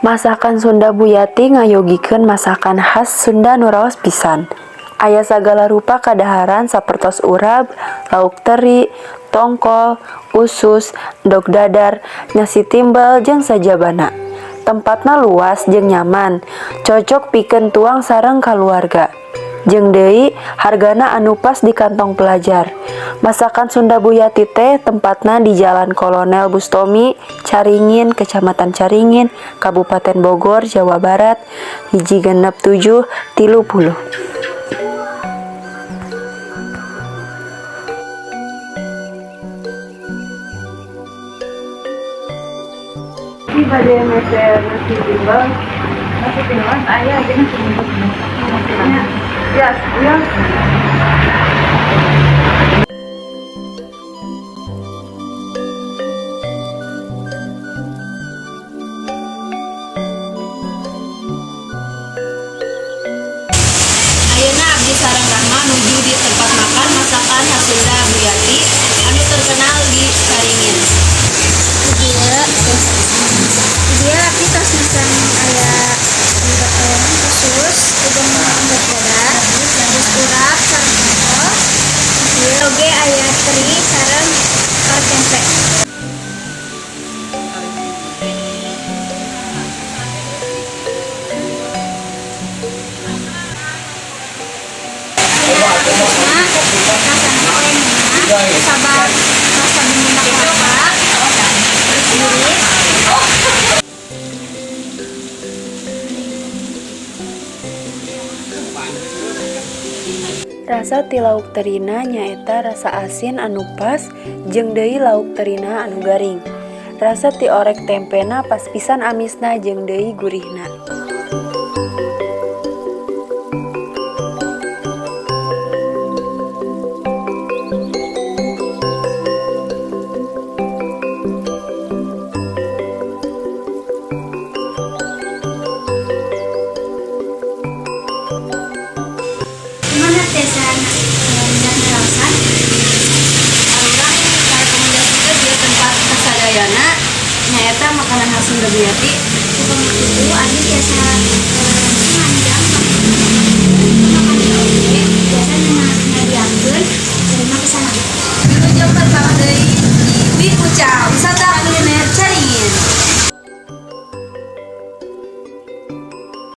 Masakan Sunda Buyati ngayogikeun masakan khas Sunda nu raos pisan. Aya sagala rupa kadaharan sapertos urab, lauk teri, tongkol, usus, endog dadar, nasi timbel jeung sajabana. Tempatna luas jeung nyaman, cocok pikeun tuang sareng kaluarga. Jeung deui hargana anu pas di kantong pelajar. Masakan Sunda Buyati teh tempatna di Jalan Kolonel Bustomi, Caringin, Kecamatan Caringin, Kabupaten Bogor, Jawa Barat, 16730. Ini pada meser nasi timbal ayah aja nasi timbal. Ya, ya. Ayeuna abdi sareng Rahma nuju di tempat makan masakan khas Sunda Buyati anu terkenal di Caringin. Dia tapi tos makan aya usus, udang endog dadar, terus urap sareng tongkol. Ieu oge aya teri sareng kar tempe. Rasanya oleh enak, sabar rasa bumbunya kelapa, terus gurih. Rasa ti lauk terina nyaeta rasa asin anu pas jeung deui lauk terina anu garing. Rasa ti orek tempena pas pisan amisna jeung deui gurihna. Gimana tesan dan rasan? Urang rekomendasikeun di tempat kasadayana nyaeta makanan khas Sunda Buyati. Bukan itu, adi biasa manjang makan di oge biasanya ngadiamkeun terima kesana. Wilujeng pertama deui Wi Ucau.